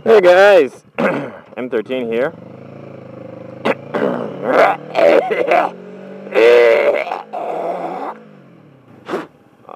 Hey guys, M13 here.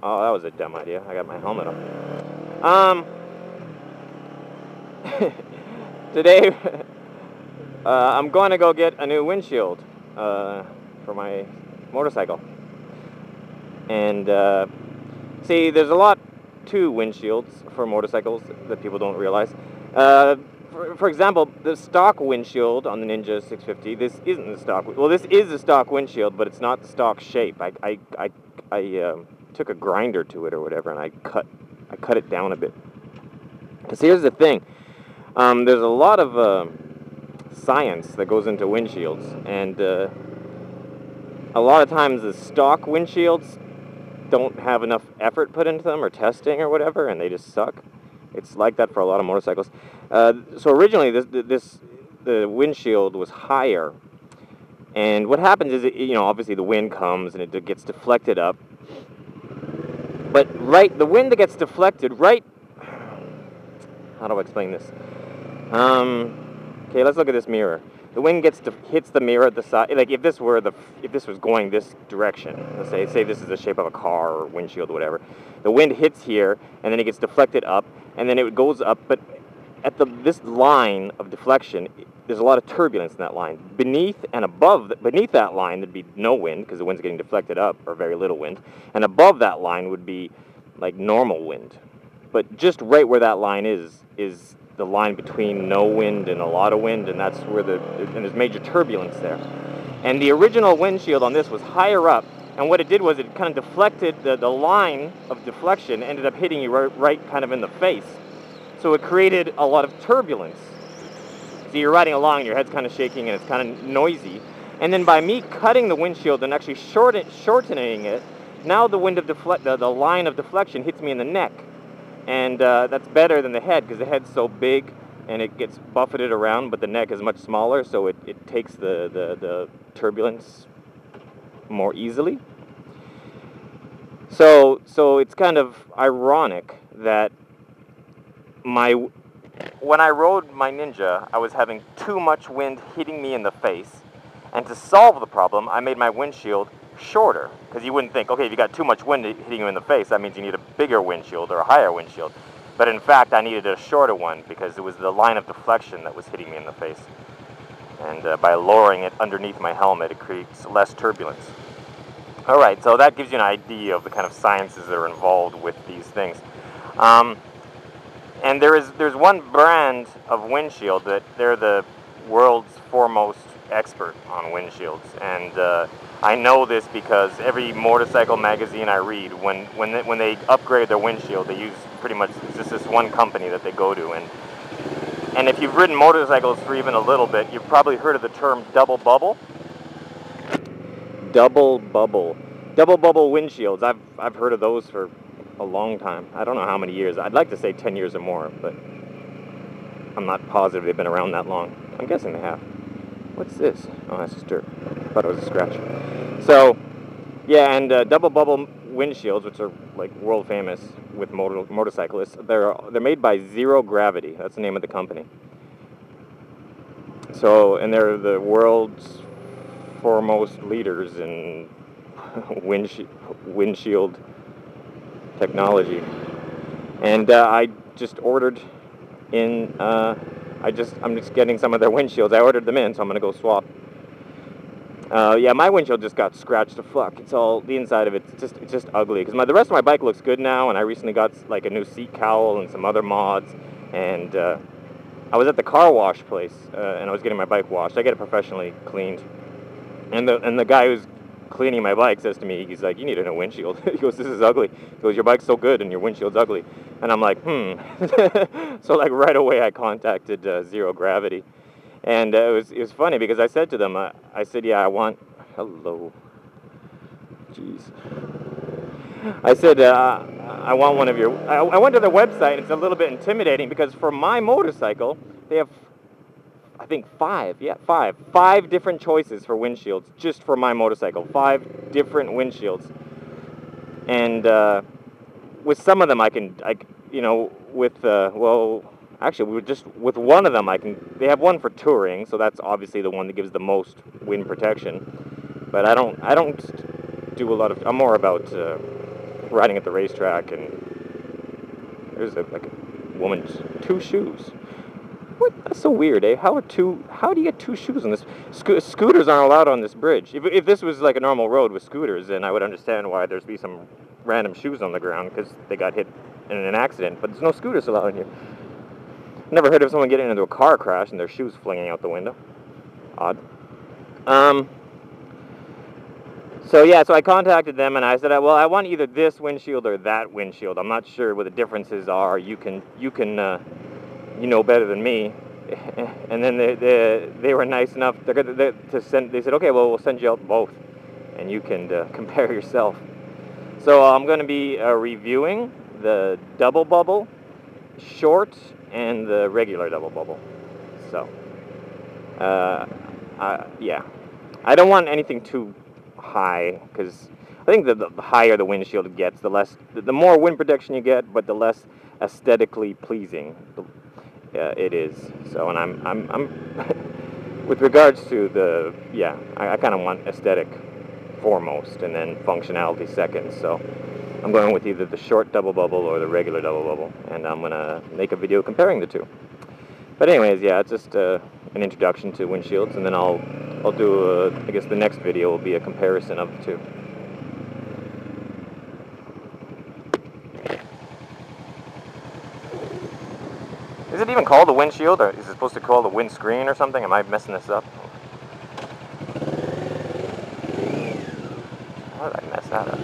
Oh, that was a dumb idea. I got my helmet on. Today, I'm going to go get a new windshield for my motorcycle. And see, there's a lot to windshields for motorcycles that people don't realize. For example, the stock windshield on the Ninja 650, this isn't the stock. Well, this is the stock windshield, but it's not the stock shape. I took a grinder to it or whatever, and I cut it down a bit. Because here's the thing, there's a lot of science that goes into windshields, and a lot of times the stock windshields don't have enough effort put into them or testing or whatever, and they just suck. It's like that for a lot of motorcycles. So originally, the windshield was higher, and what happens is, obviously the wind comes and it gets deflected up. But the wind that gets deflected, how do I explain this? Okay, let's look at this mirror. The wind hits the mirror at the side. Like if this was going this direction, let's say this is the shape of a car or windshield or whatever. The wind hits here, and then it gets deflected up, and then it goes up. But at this line of deflection, there's a lot of turbulence in that line. Beneath that line, there'd be no wind because the wind's getting deflected up, or very little wind. And above that line would be like normal wind. But just right where that line is the line between no wind and a lot of wind, and that's where there's major turbulence there. And the original windshield on this was higher up, and what it did was it kind of deflected, the line of deflection ended up hitting you right kind of in the face. So it created a lot of turbulence. So you're riding along, and your head's kind of shaking, and it's kind of noisy. And then by me cutting the windshield and actually shortening it, now the line of deflection hits me in the neck. And that's better than the head, because the head's so big and it gets buffeted around, but the neck is much smaller, so it takes the turbulence more easily. So it's kind of ironic that when I rode my Ninja, I was having too much wind hitting me in the face, and to solve the problem, I made my windshield shorter, because you wouldn't think, okay, if you got too much wind hitting you in the face, that means you need a bigger windshield or a higher windshield. But in fact, I needed a shorter one because it was the line of deflection that was hitting me in the face. And by lowering it underneath my helmet, it creates less turbulence. Alright, so that gives you an idea of the kind of sciences that are involved with these things. And there's one brand of windshield that they're the world's foremost expert on windshields, and I know this because every motorcycle magazine I read, when they upgrade their windshield, they use pretty much just this one company that they go to, and if you've ridden motorcycles for even a little bit, you've probably heard of the term double bubble. Double bubble windshields. I've heard of those for a long time. I don't know how many years. I'd like to say 10 years or more, but I'm not positive they've been around that long. I'm guessing they have. What's this? Oh, that's just dirt. I thought it was a scratch. So, yeah, and double bubble windshields, which are like world famous with motorcyclists, they're made by Zero Gravity. That's the name of the company. So, and they're the world's foremost leaders in windshield technology. And I just ordered in. I'm just getting some of their windshields. I ordered them in, so I'm gonna go swap. Yeah, my windshield just got scratched to fuck. It's all the inside of it. It's just ugly. Because the rest of my bike looks good now, and I recently got like a new seat cowl and some other mods. And I was at the car wash place, and I was getting my bike washed. I get it professionally cleaned. And the guy who's cleaning my bike says to me, he's like, "You need a new windshield." He goes, "This is ugly." He goes, "Your bike's so good, and your windshield's ugly." And I'm like, So like right away, I contacted Zero Gravity. And it was funny because I said to them, I said, yeah, I want, hello, jeez. I said, I want one of your, I went to their website, and it's a little bit intimidating because for my motorcycle, they have, I think five different choices for windshields just for my motorcycle, 5 different windshields. And with some of them I can, with, well, actually, we just with one of them, they have one for touring, so that's obviously the one that gives the most wind protection. But I don't do a lot of. I'm more about riding at the racetrack, and there's like a woman's 2 shoes. What? That's so weird, eh? How do you get 2 shoes on this? Scooters aren't allowed on this bridge. If this was like a normal road with scooters, then I would understand why there's be some random shoes on the ground because they got hit in an accident. But there's no scooters allowed in here. Never heard of someone getting into a car crash and their shoes flinging out the window. Odd. So yeah, so I contacted them and I said, well, I want either this windshield or that windshield. I'm not sure what the differences are. You you know better than me. And then they were nice enough to send. They said, okay, well, we'll send you out both, and you can compare yourself. So I'm going to be reviewing the double bubble, short, and the regular double bubble. So, yeah, I don't want anything too high because I think the higher the windshield gets, the more wind protection you get, but the less aesthetically pleasing it is. So, and I'm with regards to I kind of want aesthetic foremost and then functionality second. So I'm going with either the short double bubble or the regular double bubble, and I'm gonna make a video comparing the two. But anyways, yeah, it's just an introduction to windshields, and then I'll do I guess the next video will be a comparison of the two. Is it even called a windshield, or is it supposed to call the windscreen or something? Am I messing this up? How did I mess that up?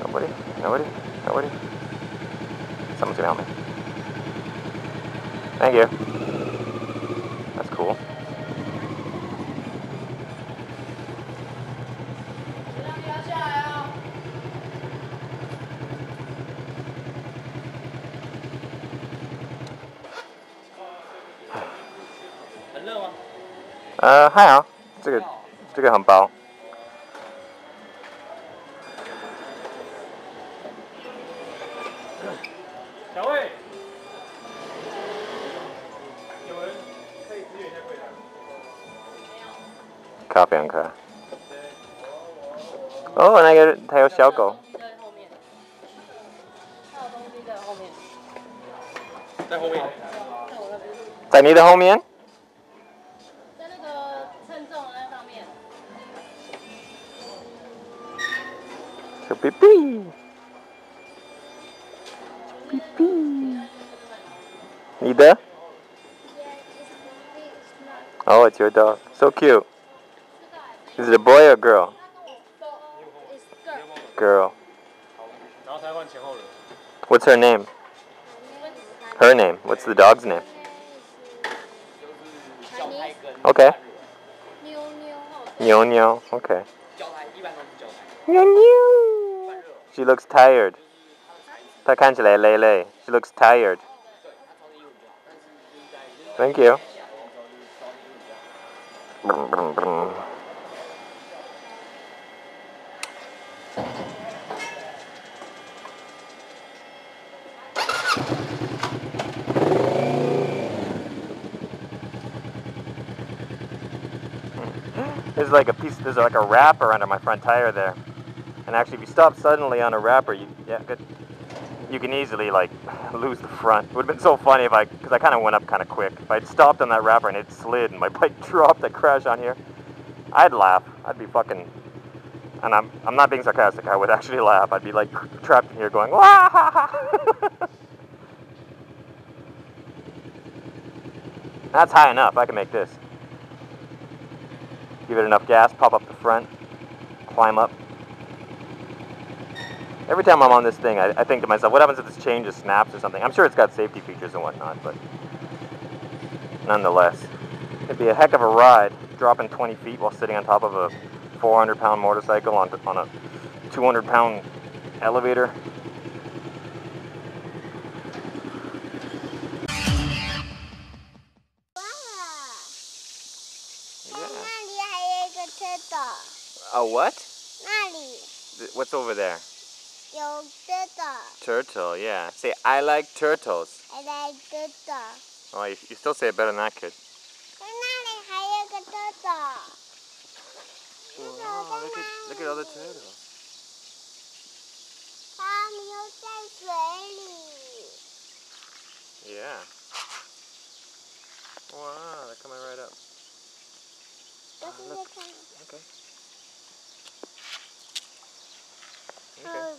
Nobody. Someone's gonna help me. Thank you. That's cool.还好，这个很薄。小魏，有人可以支援一下柜台。咖啡很可爱。哦，那个它有小狗。在后面，还有东西在后面。在后面。在我那边。在你的后面？在那个称重的那上面。小 baby。baby。你的？ Oh, it's your dog. So cute. Is it a boy or a girl? Girl. What's her name? Her name. What's the dog's name? Okay. Nyo Nyo. Okay. Nyo Nyo. She looks tired. 她看起来累累. She looks tired. Thank you. There's like a wrapper under my front tire there. And actually, if you stop suddenly on a wrapper, you can easily like lose the front. It would have been so funny because I kind of went up kind of quick. If I'd stopped on that wrapper and it slid and my bike dropped, I'd crash on here. I'd laugh. I'd be fucking, and I'm not being sarcastic. I would actually laugh. I'd be like trapped in here going, wah ha ha. That's high enough. I can make this. Give it enough gas, pop up the front, climb up. Every time I'm on this thing, I think to myself, what happens if this chain just snaps or something? I'm sure it's got safety features and whatnot, but nonetheless, it'd be a heck of a ride, dropping 20 feet while sitting on top of a 400-pound motorcycle on a 200-pound elevator. A what? What's over there? 有turtle. Turtle, yeah. Say, I like turtles. I like turtle. Oh, you still say it better than that, kid. 在那里还有个 turtle. Wow, look at all the turtles. 它们又在水里。 Yeah. Wow, they're coming right up. 都是在看。 Okay. Okay. Oh,